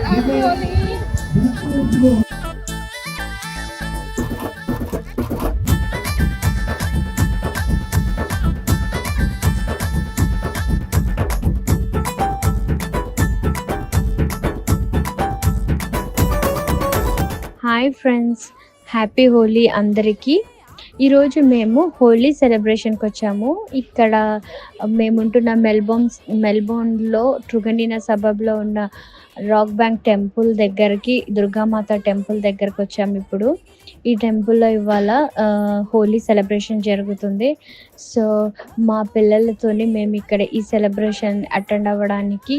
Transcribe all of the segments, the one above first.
Hi friends, happy Holi అందరికీ. ఈరోజు మేము హోలీ సెలబ్రేషన్కి వచ్చాము. ఇక్కడ మేముంటున్న మెల్బోర్న్లో ట్రుగండినా సబబ్లో ఉన్న రాక్ బ్యాంక్ టెంపుల్ దగ్గరికి, దుర్గామాత టెంపుల్ దగ్గరకు వచ్చాము. ఇప్పుడు ఈ టెంపుల్లో ఇవాళ హోలీ సెలబ్రేషన్ జరుగుతుంది. సో మా పిల్లలతోని మేము ఇక్కడ ఈ సెలబ్రేషన్ అటెండ్ అవ్వడానికి,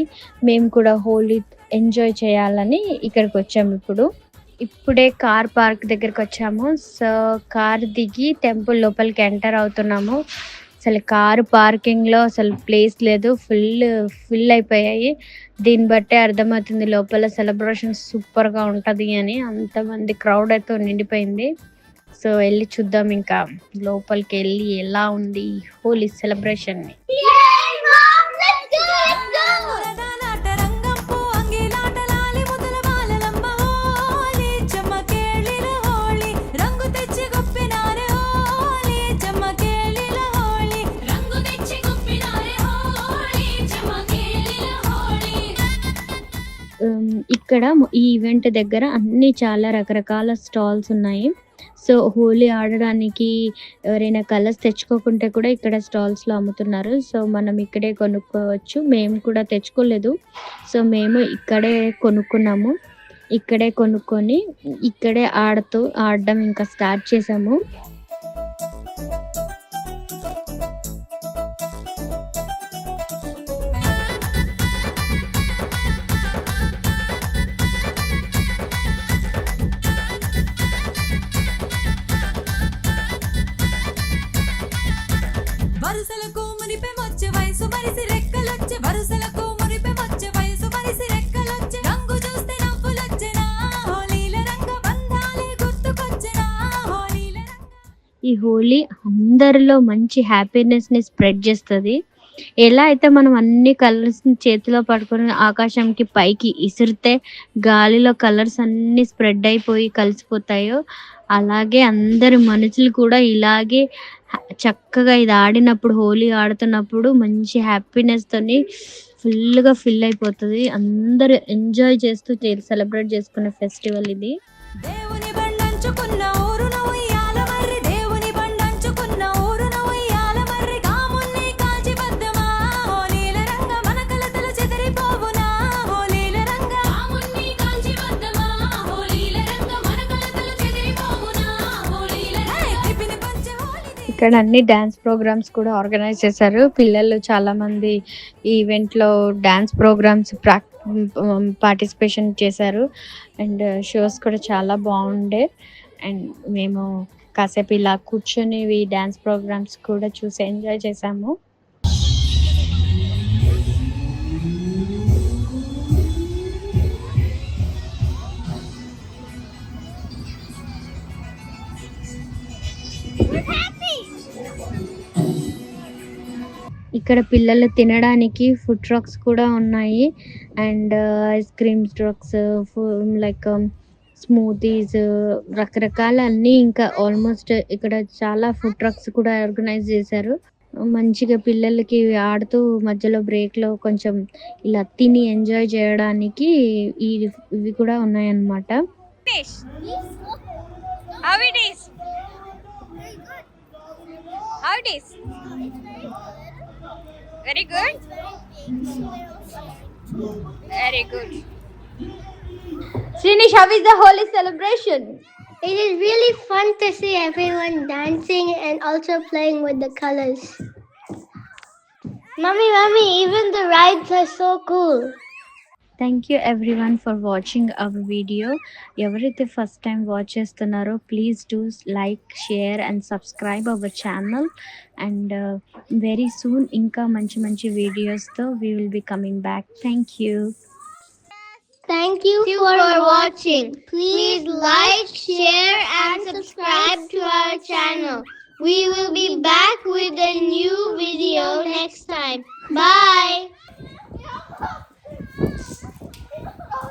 మేము కూడా హోలీ ఎంజాయ్ చేయాలని ఇక్కడికి వచ్చాము. ఇప్పుడే కార్ పార్క్ దగ్గరికి వచ్చాము. సో కార్ దిగి టెంపుల్ లోపలికి ఎంటర్ అవుతున్నాము. అసలు కారు పార్కింగ్లో అసలు ప్లేస్ లేదు, ఫుల్ అయిపోయాయి. దీన్ని బట్టే అర్థమవుతుంది లోపల సెలబ్రేషన్ సూపర్గా ఉంటుంది అని. అంతమంది క్రౌడ్ అయితే నిండిపోయింది. సో వెళ్ళి చూద్దాం, ఇంకా లోపలికి వెళ్ళి ఎలా ఉంది హోలీ సెలబ్రేషన్ని. ఇక్కడ ఈ ఈవెంట్ దగ్గర అన్ని చాలా రకరకాల స్టాల్స్ ఉన్నాయి. సో హోలీ ఆడడానికి ఎవరైనా కలర్స్ తెచ్చుకోకుంటే కూడా ఇక్కడ స్టాల్స్లో అమ్ముతున్నారు. సో మనం ఇక్కడే కొనుక్కోవచ్చు. మేము కూడా తెచ్చుకోలేదు, సో మేము ఇక్కడే కొనుక్కున్నాము. ఇక్కడే కొనుక్కొని ఇక్కడే ఆడడం ఇంకా స్టార్ట్ చేసాము. వరుసలకు మునిపే వచ్చే వయసు మరిసి రెక్కలొచ్చే, వరుసలకు మునిపే వచ్చే వయసు మరిసి రెక్కలొచ్చే, రంగు చూస్తే నవ్వులొచ్చెనా, హోలీల రంగ బంధాలే గుర్తుకొచ్చెనా, హోలీల రంగ. ఈ హోలీ అందరిలో మంచి హ్యాపీనెస్ని స్ప్రెడ్ చేస్తుంది. ఎలా అయితే మనం అన్ని కలర్స్ చేతిలో పట్టుకొని ఆకాశంకి పైకి ఇసిరితే గాలిలో కలర్స్ అన్ని స్ప్రెడ్ అయిపోయి కలిసిపోతాయో, అలాగే అందరి మనసులు కూడా ఇలాగే చక్కగా ఇది ఆడినప్పుడు, హోలీ ఆడుతున్నప్పుడు మంచి హ్యాపీనెస్తోని ఫుల్గా ఫిల్ అయిపోతుంది. అందరూ ఎంజాయ్ చేస్తూ సెలబ్రేట్ చేసుకునే ఫెస్టివల్ ఇది. దేవుని బండంచుకున్న ఊరున ఉయ్యాల మర్రి, దేవుని బండంచుకున్న ఊరున ఉయ్యాల మర్రి, కామున్ని కాల్చి బద్దమా, హోలీల రంగ మన కలతలు చెదిరిపోవునా, హోలీల రంగ కామున్ని కాల్చి బద్దమా, హోలీల రంగ మన కలతలు చెదిరిపోవునా, హోలీల రంగ తిప్పిని పంచె హోలీ. ఇక్కడ అన్ని డాన్స్ ప్రోగ్రామ్స్ కూడా ఆర్గనైజ్ చేశారు. పిల్లలు చాలా మంది ఈ ఈవెంట్లో డాన్స్ ప్రోగ్రామ్స్ పార్టిసిపేషన్ చేశారు. అండ్ షోస్ కూడా చాలా బాగుండే. అండ్ మేము కాసేపు ఇలా కూర్చొని ఈ డాన్స్ ప్రోగ్రామ్స్ కూడా చూసి ఎంజాయ్ చేసాము. ఇక్కడ పిల్లలు తినడానికి ఫుడ్ ట్రక్స్ కూడా ఉన్నాయి. And ice cream trucks, like smoothies, రకరకాల అన్నీ, ఇంకా ఆల్మోస్ట్ ఇక్కడ చాలా ఫుడ్ ట్రక్స్ కూడా ఆర్గనైజ్ చేశారు. మంచిగా పిల్లలకి ఆడుతూ మధ్యలో బ్రేక్లో కొంచెం ఇలా తిని ఎంజాయ్ చేయడానికి ఇవి కూడా ఉన్నాయన్నమాట. Very good. Very good. Srinish, how is the Holi celebration? It is really fun to see everyone dancing and also playing with the colors. Mommy, even the rides are so cool. Thank you everyone for watching our video. ఎవరైతే first time watch చేస్తున్నారో please do like, share and subscribe our channel. And very soon ఇంకా మంచి మంచి వీడియోస్తో we will be coming back. Thank you. Thank you for watching. Please like, share and subscribe to our channel. We will be back with a new video next time. Bye.